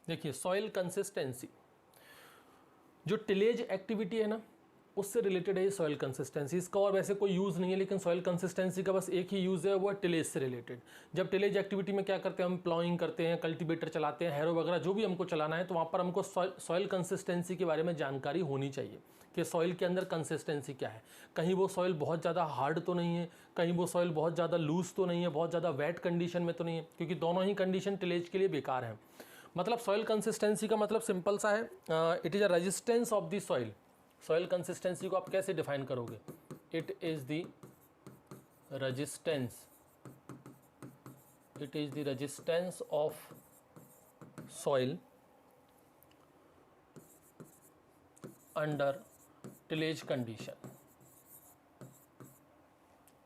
देखिए soil consistency, जो tillage activity है ना उससे रिलेटेड है ये सॉइल कंसिस्टेंसी। इसका और वैसे कोई यूज़ नहीं है, लेकिन सॉइल कंसिस्टेंसी का बस एक ही यूज़ है, वो है टिलेज से रिलेटेड। जब टिलेज एक्टिविटी में क्या करते हैं, हम प्लॉइंग करते हैं, कल्टीवेटर चलाते हैं, हैरो वगैरह जो भी हमको चलाना है, तो वहाँ पर हमको सॉइल कंसिस्टेंसी के बारे में जानकारी होनी चाहिए कि सॉइल के अंदर कंसिस्टेंसी क्या है। कहीं वो सॉइल बहुत ज़्यादा हार्ड तो नहीं है, कहीं वो सॉइल बहुत ज़्यादा लूज तो नहीं है, बहुत ज़्यादा वेट कंडीशन में तो नहीं है, क्योंकि दोनों ही कंडीशन टिलेज के लिए बेकार हैं। मतलब सॉइल कंसिस्टेंसी का मतलब सिंपल सा है, it is a resistance of the soil. Soil consistency को आप कैसे डिफाइन करोगे? It is the resistance, it is the resistance of soil under tillage condition,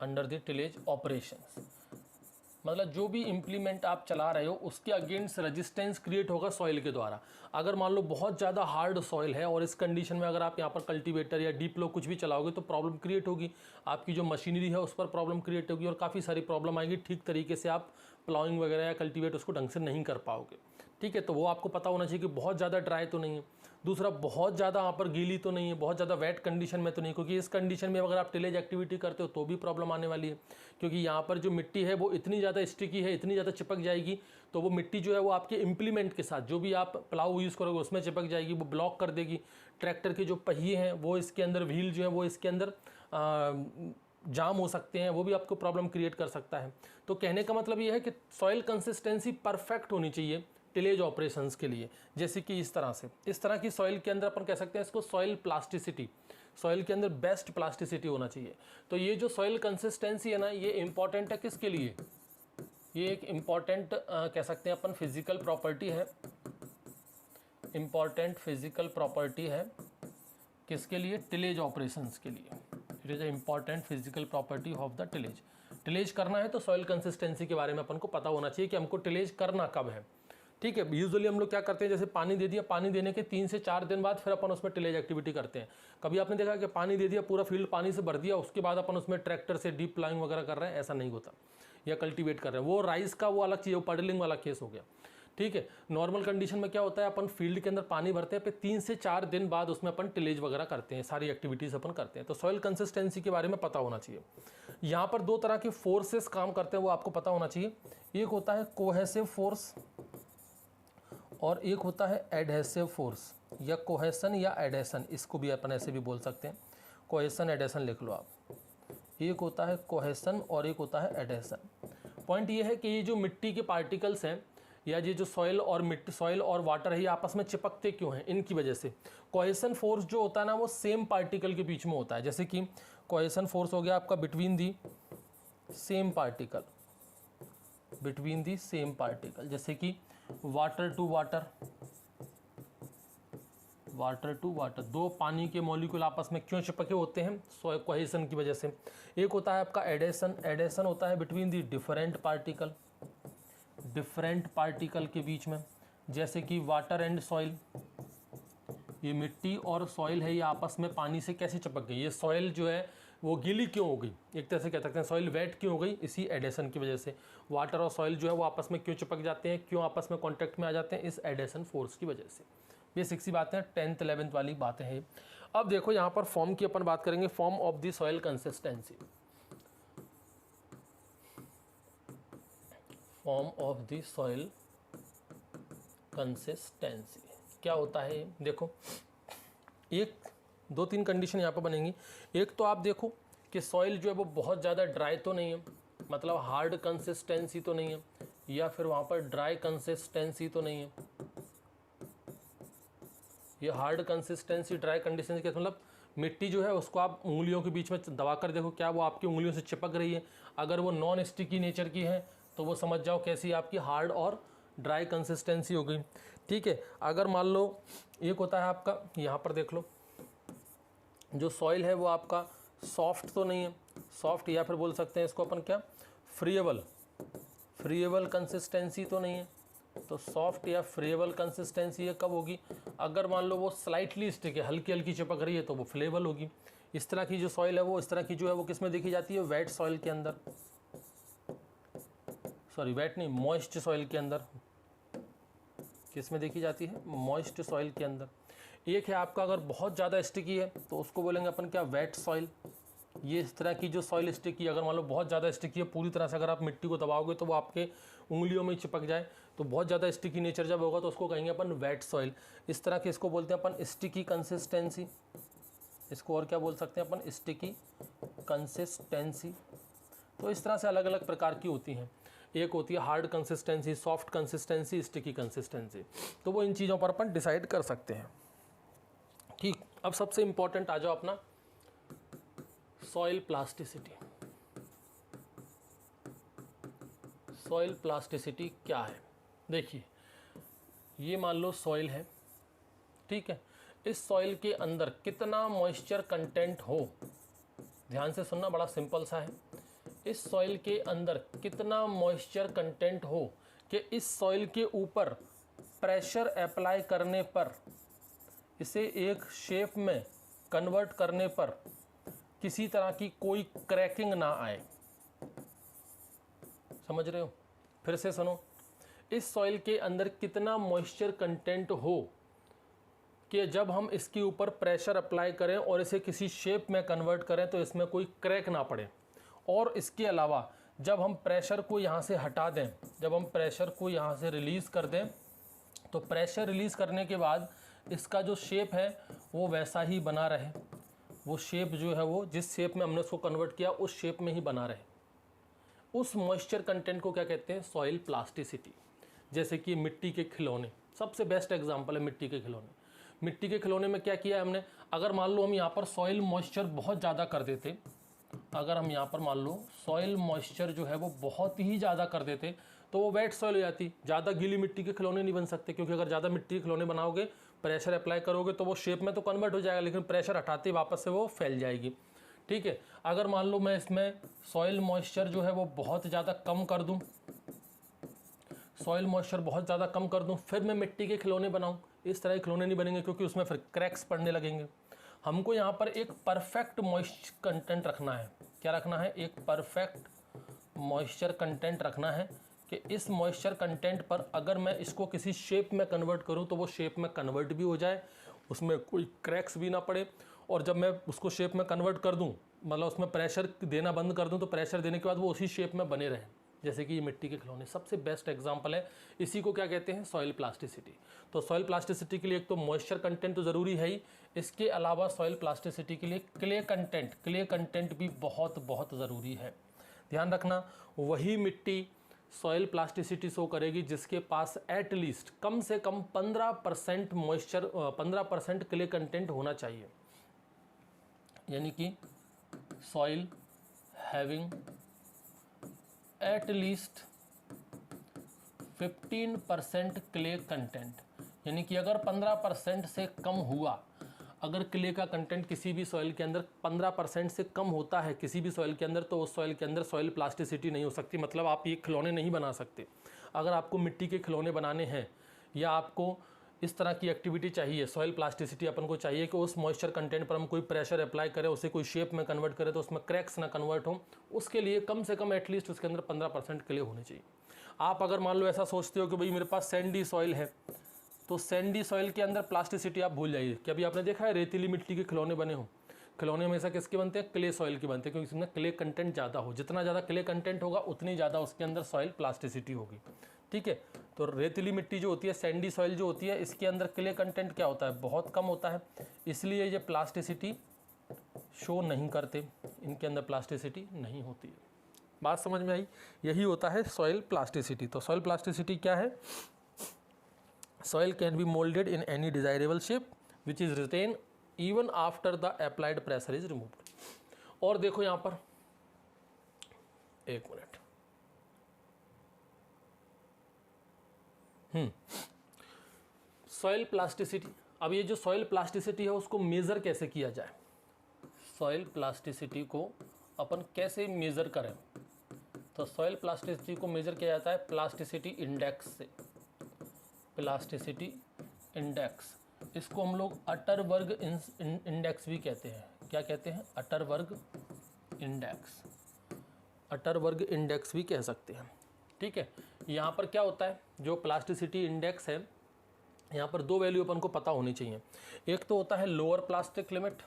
under the tillage operations. मतलब जो भी इम्प्लीमेंट आप चला रहे हो उसके अगेंस्ट रेजिस्टेंस क्रिएट होगा सॉइल के द्वारा। अगर मान लो बहुत ज़्यादा हार्ड सॉइल है और इस कंडीशन में अगर आप यहाँ पर कल्टीवेटर या डीप लो कुछ भी चलाओगे तो प्रॉब्लम क्रिएट होगी, आपकी जो मशीनरी है उस पर प्रॉब्लम क्रिएट होगी और काफ़ी सारी प्रॉब्लम आएगी। ठीक तरीके से आप प्लाउइंग वगैरह या कल्टीवेट उसको ढंग से नहीं कर पाओगे। ठीक है, तो वो आपको पता होना चाहिए कि बहुत ज़्यादा ड्राई तो नहीं है, दूसरा बहुत ज़्यादा यहाँ पर गीली तो नहीं है, बहुत ज़्यादा वेट कंडीशन में तो नहीं, क्योंकि इस कंडीशन में अगर आप टिलेज एक्टिविटी करते हो तो भी प्रॉब्लम आने वाली है। क्योंकि यहाँ पर जो मिट्टी है वो इतनी ज़्यादा स्टिकी है, इतनी ज़्यादा चिपक जाएगी, तो वो मिट्टी जो है वो आपके इम्प्लीमेंट के साथ जो भी आप प्लाऊ यूज़ करोगे उसमें चिपक जाएगी, वो ब्लॉक कर देगी। ट्रैक्टर के जो पहिए हैं वो इसके अंदर, व्हील जो है वो इसके अंदर जाम हो सकते हैं, वो भी आपको प्रॉब्लम क्रिएट कर सकता है। तो कहने का मतलब ये है कि सॉइल कंसिस्टेंसी परफेक्ट होनी चाहिए टिलेज ऑपरेशंस के लिए। जैसे कि इस तरह की सॉइल के अंदर अपन कह सकते हैं इसको सॉइल प्लास्टिसिटी, सॉइल के अंदर बेस्ट प्लास्टिसिटी होना चाहिए। तो ये जो सॉइल कंसिस्टेंसी है ना, ये इंपॉर्टेंट है किसके लिए? ये एक इम्पॉर्टेंट कह सकते हैं अपन फिजिकल प्रॉपर्टी है, इम्पॉर्टेंट फिजिकल प्रॉपर्टी है किसके लिए? टिलेज ऑपरेशंस के लिए। It is a important physical property of the tillage. Tillage करना है तो सॉइल कंसिस्टेंसी के बारे में अपन को पता होना चाहिए कि हमको टिलेज करना कब है। ठीक है, यूजुअली हम लोग क्या करते हैं, जैसे पानी दे दिया, पानी देने के 3 से 4 दिन बाद फिर अपन उसमें टिलेज एक्टिविटी करते हैं। कभी आपने देखा कि पानी दे दिया, पूरा फील्ड पानी से भर दिया, उसके बाद अपन उसमें ट्रैक्टर से डीप प्लाइंग वगैरह कर रहे हैं? ऐसा नहीं होता, या कल्टीवेट कर रहे हैं, वो राइस का वो अलग चीज़, वो पडलिंग वाला केस हो गया। ठीक है, नॉर्मल कंडीशन में क्या होता है, अपन फील्ड के अंदर पानी भरते हैं, फिर 3 से 4 दिन बाद उसमें अपन टिलेज वगैरह करते हैं, सारी एक्टिविटीज़ अपन करते हैं। तो सॉइल कंसिस्टेंसी के बारे में पता होना चाहिए। यहाँ पर 2 तरह के फोर्सेस काम करते हैं, वो आपको पता होना चाहिए। एक होता है कोहेसिव फोर्स और एक होता है एडहेसिव फोर्स, या कोहेसन या एडेशन, इसको भी अपन ऐसे भी बोल सकते हैं। कोहेसन एडेशन लिख लो आप। एक होता है कोहेसन और एक होता है एडेशन। पॉइंट ये है कि ये जो मिट्टी के पार्टिकल्स हैं, या ये जो सॉइल और वाटर है, ये आपस में चिपकते क्यों हैं? इनकी वजह से। कोहेसन फोर्स जो होता है ना, वो सेम पार्टिकल के बीच में होता है। जैसे कि कोहेसन फोर्स हो गया आपका between the same particle, between the same particle, जैसे कि water to water, water to water, 2 पानी के मॉलिक्यूल आपस में क्यों चिपके होते हैं? कोहेसन की वजह से। एक होता है आपका एडेशन, एडेशन होता है between the different particle, different particle के बीच में, जैसे कि वाटर एंड सॉइल। ये मिट्टी और सॉइल है, ये आपस में पानी से कैसे चिपक गई? ये सॉइल जो है वो गीली क्यों हो गई? एक तरह से कह सकते हैं सॉइल वेट क्यों हो गई? इसी एडेशन की वजह से। वाटर और सॉइल जो है वो आपस में क्यों चिपक जाते हैं, क्यों आपस में कॉन्टैक्ट में आ जाते हैं? इस एडेशन फोर्स की वजह से। बेसिक सी बातें, 10th 11th वाली बातें हैं। अब देखो यहाँ पर फॉर्म की अपन बात करेंगे, form of the soil consistency. Form of the soil consistency क्या होता है? देखो, 2-3 कंडीशन यहाँ पर बनेंगी। एक तो आप देखो कि सॉइल जो है वो बहुत ज़्यादा ड्राई तो नहीं है, मतलब हार्ड कंसिस्टेंसी तो नहीं है, या फिर वहाँ पर ड्राई कंसिस्टेंसी तो नहीं है। ये हार्ड कंसिस्टेंसी, ड्राई कंसिस्टेंसी का मतलब मिट्टी जो है उसको आप उंगलियों के बीच में दबा कर देखो, क्या वो आपकी उंगलियों से चिपक रही है? अगर वो नॉन स्टिकी नेचर की है तो वो समझ जाओ कैसी आपकी हार्ड और ड्राई कंसिस्टेंसी हो गई। ठीक है, अगर मान लो एक होता है आपका, यहाँ पर देख लो, जो सॉइल है वो आपका सॉफ्ट तो नहीं है, सॉफ्ट, या फिर बोल सकते हैं इसको अपन क्या, फ्रीएबल, फ्रीएबल कंसिस्टेंसी तो नहीं है। तो सॉफ्ट या फ्लेबल कंसिस्टेंसी ये कब होगी? अगर मान लो वो स्लाइटली स्टिक है, हल्की हल्की चिपक रही है, तो वो फ्लेबल होगी। इस तरह की जो सॉइल है वो, इस तरह की जो है वो किस में देखी जाती है? वेट सॉइल के अंदर, सॉरी वेट नहीं, मॉइस्ट सॉइल के अंदर, किस में देखी जाती है? मॉइस्ट सॉइल के अंदर। एक है आपका अगर बहुत ज़्यादा स्टिकी है तो उसको बोलेंगे अपन क्या? Wait soil. ये इस तरह की जो सॉइल स्टिकी, अगर मान लो बहुत ज़्यादा स्टिकी है, पूरी तरह से अगर आप मिट्टी को दबाओगे तो वो आपके उंगलियों में चिपक जाए, तो बहुत ज़्यादा स्टिकी नेचर जब होगा तो उसको कहेंगे अपन वेट सॉइल। इस तरह के इसको बोलते हैं अपन स्टिकी कंसिस्टेंसी। इसको और क्या बोल सकते हैं अपन? Sticky consistency. तो इस तरह से अलग अलग प्रकार की होती हैं। एक होती है hard consistency, soft consistency, sticky consistency. तो वो इन चीज़ों पर अपन डिसाइड कर सकते हैं। ठीक, अब सबसे इंपॉर्टेंट आ जाओ अपना सॉइल प्लास्टिसिटी। सॉइल प्लास्टिसिटी क्या है? देखिए, ये मान लो सॉइल है, ठीक है। इस सॉइल के अंदर कितना मॉइस्चर कंटेंट हो, ध्यान से सुनना, बड़ा सिंपल सा है। इस सॉइल के अंदर कितना मॉइस्चर कंटेंट हो कि इस सॉइल के ऊपर प्रेशर अप्लाई करने पर, इसे एक शेप में कन्वर्ट करने पर किसी तरह की कोई क्रैकिंग ना आए। समझ रहे हो? फिर से सुनो, इस सॉइल के अंदर कितना मॉइस्चर कंटेंट हो कि जब हम इसके ऊपर प्रेशर अप्लाई करें और इसे किसी शेप में कन्वर्ट करें तो इसमें कोई क्रैक ना पड़े। और इसके अलावा जब हम प्रेशर को यहाँ से हटा दें, जब हम प्रेशर को यहाँ से रिलीज़ कर दें, तो प्रेशर रिलीज़ करने के बाद इसका जो शेप है वो वैसा ही बना रहे। वो शेप जो है वो जिस शेप में हमने उसको कन्वर्ट किया उस शेप में ही बना रहे। उस मॉइस्चर कंटेंट को क्या कहते हैं? Soil plasticity. जैसे कि मिट्टी के खिलौने, सबसे बेस्ट एग्जांपल है मिट्टी के खिलौने। मिट्टी के खिलौने में क्या किया है हमने? अगर मान लो हम यहाँ पर सॉइल मॉइस्चर बहुत ज़्यादा कर देते, अगर हम यहाँ पर मान लो सॉइल मॉइस्चर जो है वो बहुत ही ज़्यादा कर देते तो वो वेट सॉइल हो जाती। ज़्यादा गीली मिट्टी के खिलौने नहीं बन सकते, क्योंकि अगर ज़्यादा मिट्टी के खिलौने बनाओगे, प्रेशर अप्लाई करोगे तो वो शेप में तो कन्वर्ट हो जाएगा, लेकिन प्रेशर हटाते वापस से वो फैल जाएगी। ठीक है, अगर मान लो मैं इसमें सॉइल मॉइस्चर जो है वो बहुत ज़्यादा कम कर दूँ, सॉइल मॉइस्चर बहुत ज़्यादा कम कर दूँ, फिर मैं मिट्टी के खिलौने बनाऊँ, इस तरह के खिलौने नहीं बनेंगे, क्योंकि उसमें फिर क्रैक्स पड़ने लगेंगे। हमको यहाँ पर एक परफेक्ट मॉइस्चर कंटेंट रखना है। क्या रखना है? एक परफेक्ट मॉइस्चर कंटेंट रखना है कि इस मॉइस्चर कंटेंट पर अगर मैं इसको किसी शेप में कन्वर्ट करूँ तो वो शेप में कन्वर्ट भी हो जाए, उसमें कोई क्रैक्स भी ना पड़े। और जब मैं उसको शेप में कन्वर्ट कर दूँ, मतलब उसमें प्रेशर देना बंद कर दूँ, तो प्रेशर देने के बाद वो उसी शेप में बने रहें। जैसे कि ये मिट्टी के खिलौने सबसे बेस्ट एग्जांपल है। इसी को क्या कहते हैं? Soil plasticity. तो सॉइल प्लास्टिसिटी के लिए एक तो मॉइस्चर कंटेंट तो ज़रूरी है ही, इसके अलावा सॉइल प्लास्टिसिटी के लिए क्ले कंटेंट भी बहुत बहुत ज़रूरी है। ध्यान रखना, वही मिट्टी सॉइल प्लास्टिसिटी शो करेगी जिसके पास एटलीस्ट कम से कम 15% मॉइस्चर 15% क्ले कंटेंट होना चाहिए। यानी कि soil having at least 15% clay content, यानी कि अगर 15% से कम हुआ, अगर क्ले का कंटेंट किसी भी सॉइल के अंदर 15% से कम होता है किसी भी सॉइल के अंदर, तो उस सॉइल के अंदर सॉइल प्लास्टिसिटी नहीं हो सकती। मतलब आप ये खिलौने नहीं बना सकते। अगर आपको मिट्टी के खिलौने बनाने हैं या आपको इस तरह की एक्टिविटी चाहिए, सॉइल प्लास्टिसिटी अपन को चाहिए कि उस मॉइस्चर कंटेंट पर हम कोई प्रेशर अप्लाई करें, उसे कोई शेप में कन्वर्ट करें तो उसमें क्रैक्स ना कन्वर्ट हो, उसके लिए कम से कम एटलीस्ट उसके अंदर 15% क्ले होने चाहिए। आप अगर मान लो ऐसा सोचते हो कि भाई मेरे पास सैंडी सॉइल है, तो सैंडी सॉइल के अंदर प्लास्टिसिटी आप भूल जाइए। कि अभी आपने देखा है रेतीली मिट्टी के खिलौने बने हो? खिलौने हमेशा किसके बनते हैं? क्ले सॉइल के बनते हैं, क्योंकि इसमें क्ले कंटेंट ज़्यादा हो। जितना ज़्यादा क्ले कंटेंट होगा उतनी ज़्यादा उसके अंदर सॉइल प्लास्टिसिटी होगी। ठीक है, तो रेतीली मिट्टी जो होती है, सैंडी सॉइल जो होती है, इसके अंदर क्ले कंटेंट क्या होता है? बहुत कम होता है, इसलिए ये प्लास्टिसिटी शो नहीं करते, इनके अंदर प्लास्टिसिटी नहीं होती है। बात समझ में आई? यही होता है सॉइल प्लास्टिसिटी। तो सॉइल प्लास्टिसिटी क्या है? Soil can be molded in any desirable shape which is retained even after the applied pressure is removed. और देखो यहाँ पर, एक मिनट, सॉइल प्लास्टिसिटी। अब ये जो सॉइल प्लास्टिसिटी है उसको मेज़र कैसे किया जाए? सॉइल प्लास्टिसिटी को अपन कैसे मेज़र करें? तो सॉइल प्लास्टिसिटी को मेज़र किया जाता है प्लास्टिसिटी इंडेक्स से। प्लास्टिसिटी इंडेक्स, इसको हम लोग अटरबर्ग इंडेक्स भी कहते हैं। क्या कहते हैं? Atterberg index. अटरबर्ग इंडेक्स भी कह सकते हैं। ठीक है, यहाँ पर क्या होता है? जो प्लास्टिसिटी इंडेक्स है यहाँ पर दो वैल्यू अपन को पता होनी चाहिए। एक तो होता है लोअर प्लास्टिक लिमिट,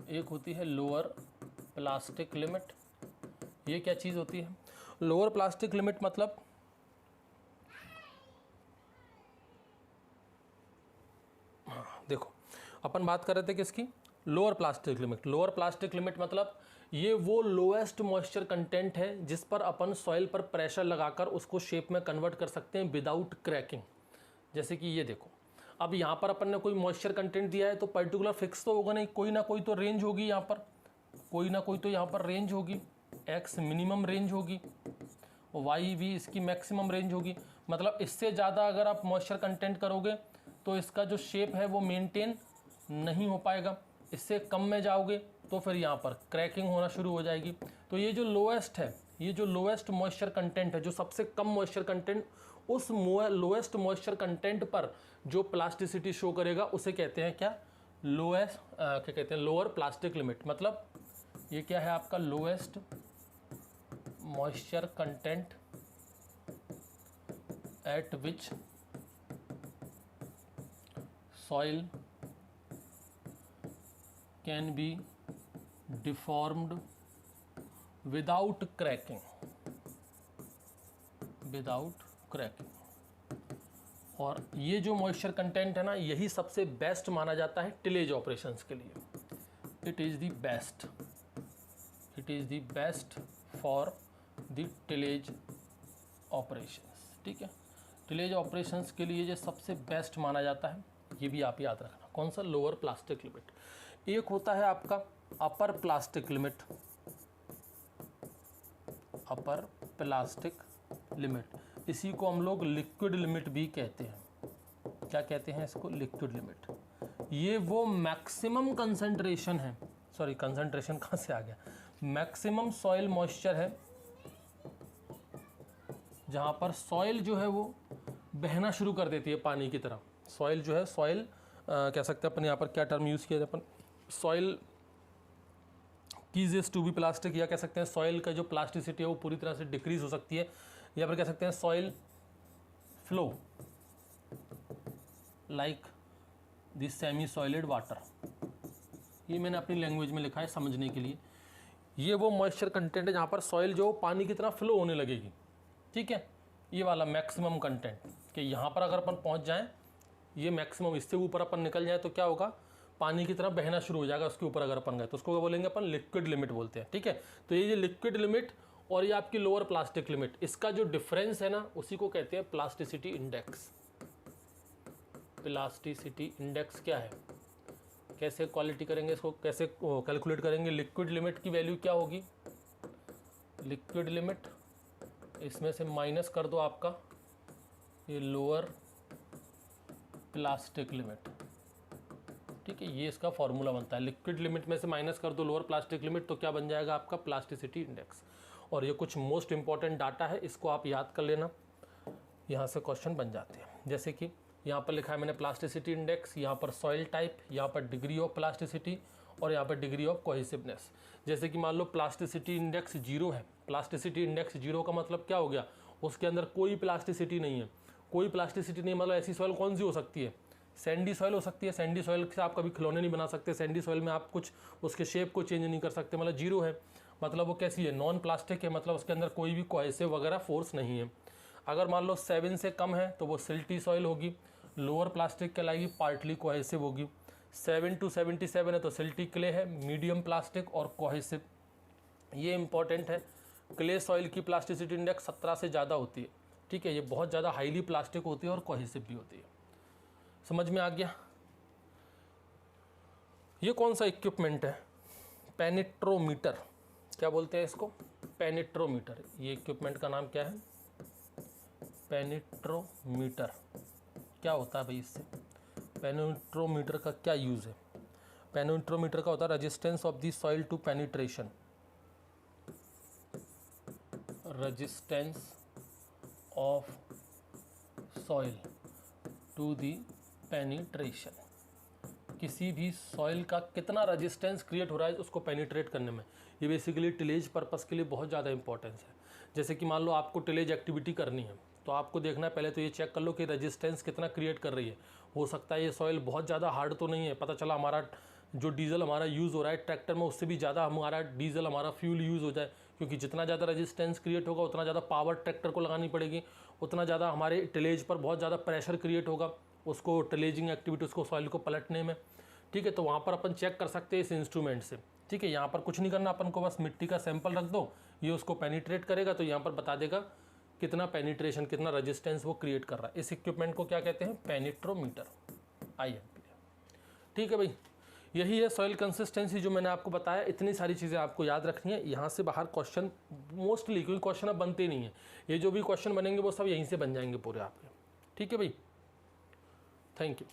एक होती है लोअर प्लास्टिक लिमिट। ये क्या चीज़ होती है? लोअर प्लास्टिक लिमिट मतलब देखो अपन बात कर रहे थे किसकी? Lower plastic limit. Lower plastic limit मतलब ये वो लोएस्ट मॉइस्चर कंटेंट है जिस पर अपन सॉइल पर प्रेशर लगाकर उसको शेप में कन्वर्ट कर सकते हैं विदाउट क्रैकिंग। जैसे कि ये देखो, अब यहाँ पर अपन ने कोई मॉइस्चर कंटेंट दिया है तो पर्टिकुलर फिक्स तो होगा नहीं, कोई ना कोई तो रेंज होगी, यहाँ पर कोई ना कोई तो यहाँ पर रेंज होगी। एक्स मिनिमम रेंज होगी, वाई वी इसकी मैक्सिमम रेंज होगी। मतलब इससे ज़्यादा अगर आप मॉइस्चर कंटेंट करोगे तो इसका जो शेप है वो मेंटेन नहीं हो पाएगा। इससे कम में जाओगे तो फिर यहाँ पर क्रैकिंग होना शुरू हो जाएगी। तो ये जो लोएस्ट है, ये जो लोएस्ट मॉइस्चर कंटेंट है, जो सबसे कम मॉइस्चर कंटेंट, उस लोएस्ट मॉइस्चर कंटेंट पर जो प्लास्टिसिटी शो करेगा उसे कहते हैं क्या? लोएस्ट क्या कहते हैं? Lower plastic limit. मतलब ये क्या है आपका? Lowest moisture content eight which soil can be deformed without cracking, और ये जो मॉइस्चर कंटेंट है ना, यही सबसे बेस्ट माना जाता है टिलेज ऑपरेशंस के लिए। It is the best for the tillage operations. ठीक है, टिलेज ऑपरेशंस के लिए ये सबसे बेस्ट माना जाता है, ये भी आप याद रखना। कौन सा? Lower plastic limit. एक होता है आपका अपर प्लास्टिक लिमिट, अपर प्लास्टिक लिमिट। इसी को हम लोग लिक्विड लिमिट भी कहते हैं। क्या कहते हैं इसको? Liquid limit. ये वो मैक्सिमम कंसंट्रेशन है, सॉरी कंसंट्रेशन कहाँ से आ गया, मैक्सिमम सॉइल मॉइस्चर है जहाँ पर सॉइल जो है वो बहना शुरू कर देती है पानी की तरह। सॉइल जो है, सॉइल कह सकते हैं अपन, यहाँ पर क्या टर्म यूज़ किया जाए अपन, सॉइल कीजेस टू बी प्लास्टिक, या कह सकते हैं सॉइल का जो प्लास्टिसिटी है वो पूरी तरह से डिक्रीज हो सकती है, या फिर कह सकते हैं soil flow like the semi soiled water. ये मैंने अपनी लैंग्वेज में लिखा है समझने के लिए। ये वो मॉइस्चर कंटेंट है जहाँ पर सॉइल जो पानी की तरह फ्लो होने लगेगी। ठीक है, ये वाला मैक्सिमम कंटेंट कि यहाँ पर अगर अपन पहुँच जाएँ, ये मैक्सिमम, इससे ऊपर अपन निकल जाए तो क्या होगा? पानी की तरह बहना शुरू हो जाएगा। उसके ऊपर अगर अपन गए तो उसको क्या बोलेंगे अपन? लिक्विड लिमिट बोलते हैं। ठीक है, तो ये लिक्विड लिमिट और ये आपकी लोअर प्लास्टिक लिमिट, इसका जो डिफरेंस है ना, उसी को कहते हैं प्लास्टिसिटी इंडेक्स। प्लास्टिसिटी इंडेक्स क्या है? कैसे क्वालिटी करेंगे इसको, कैसे कैलकुलेट करेंगे? लिक्विड लिमिट की वैल्यू क्या होगी? लिक्विड लिमिट, इसमें से माइनस कर दो आपका ये लोअर प्लास्टिक लिमिट। ठीक है, ये इसका फॉर्मूला बनता है। लिक्विड लिमिट में से माइनस कर दो लोअर प्लास्टिक लिमिट, तो क्या बन जाएगा आपका? Plasticity index. और ये कुछ मोस्ट इंपॉर्टेंट डाटा है, इसको आप याद कर लेना, यहाँ से क्वेश्चन बन जाते हैं। जैसे कि यहाँ पर लिखा है मैंने प्लास्टिसिटी इंडेक्स, यहाँ पर सॉइल टाइप, यहाँ पर डिग्री ऑफ प्लास्टिसिटी और यहाँ पर डिग्री ऑफ कोहेसिवनेस। जैसे कि मान लो प्लास्टिसिटी इंडेक्स 0 है। प्लास्टिसिटी इंडेक्स 0 का मतलब क्या हो गया? उसके अंदर कोई प्लास्टिसिटी नहीं है। कोई प्लास्टिसिटी नहीं मतलब ऐसी सॉइल कौन सी हो सकती है? सैंडी सॉइल हो सकती है। सैंडी सॉइल से आप कभी खिलौने नहीं बना सकते। सैंडी सॉइल में आप कुछ उसके शेप को चेंज नहीं कर सकते। मतलब 0 है, मतलब वो कैसी है? नॉन प्लास्टिक है, मतलब उसके अंदर कोई भी कोहेसिव वगैरह फोर्स नहीं है। अगर मान लो 7 से कम है तो वो सिल्टी सॉइल होगी, लोअर प्लास्टिक कहलाएगी, पार्टली कोहेसिव होगी। 7 to 77 है तो सिल्टी क्ले है, मीडियम प्लास्टिक और कोहेसिव। ये इंपॉर्टेंट है। क्ले सॉइल की प्लास्टिसिटी इंडेक्स 17 से ज़्यादा होती है। ठीक है, ये बहुत ज़्यादा हाईली प्लास्टिक होती है और कोहेसिव भी होती है। समझ में आ गया? ये कौन सा इक्विपमेंट है? पेनिट्रोमीटर। क्या बोलते हैं इसको? पेनिट्रोमीटर। ये इक्विपमेंट का नाम क्या है? पेनिट्रोमीटर। क्या होता है भाई इससे? पेनिट्रोमीटर का क्या यूज़ है? पेनिट्रोमीटर का होता है resistance of the soil to penetration. Resistance of soil to the penetration. किसी भी सॉइल का कितना रेजिस्टेंस क्रिएट हो रहा है उसको पेनिट्रेट करने में। ये बेसिकली टिलेज पर्पस के लिए बहुत ज़्यादा इंपॉर्टेंस है। जैसे कि मान लो आपको टिलेज एक्टिविटी करनी है, तो आपको देखना है पहले तो ये चेक कर लो कि रेजिस्टेंस कितना क्रिएट कर रही है। हो सकता है ये सॉइल बहुत ज़्यादा हार्ड तो नहीं है, पता चला हमारा जो डीजल हमारा यूज़ हो रहा है ट्रैक्टर में उससे भी ज़्यादा हमारा डीजल हमारा फ्यूल यूज़ हो जाए, क्योंकि जितना ज़्यादा रेजिस्टेंस क्रिएट होगा उतना ज़्यादा पावर ट्रैक्टर को लगानी पड़ेगी, उतना ज़्यादा हमारे टिलेज पर बहुत ज़्यादा प्रेशर क्रिएट होगा उसको टिलेजिंग एक्टिविटी उसको सॉइल को पलटने में। ठीक है, तो वहाँ पर अपन चेक कर सकते हैं इस इंस्ट्रूमेंट से। ठीक है, यहाँ पर कुछ नहीं करना अपन को, बस मिट्टी का सैंपल रख दो, ये उसको पेनिट्रेट करेगा तो यहाँ पर बता देगा कितना पेनिट्रेशन, कितना रेजिस्टेंस वो क्रिएट कर रहा है। इस इक्विपमेंट को क्या कहते हैं? Penetrometer, IMP। ठीक है भाई, यही है सॉइल कंसिस्टेंसी जो मैंने आपको बताया। इतनी सारी चीज़ें आपको याद रखनी है। यहाँ से बाहर क्वेश्चन मोस्टली, क्योंकि क्वेश्चन अब बनते नहीं है, ये जो भी क्वेश्चन बनेंगे वो सब यहीं से बन जाएंगे पूरे आपके। ठीक है भाई, थैंक यू।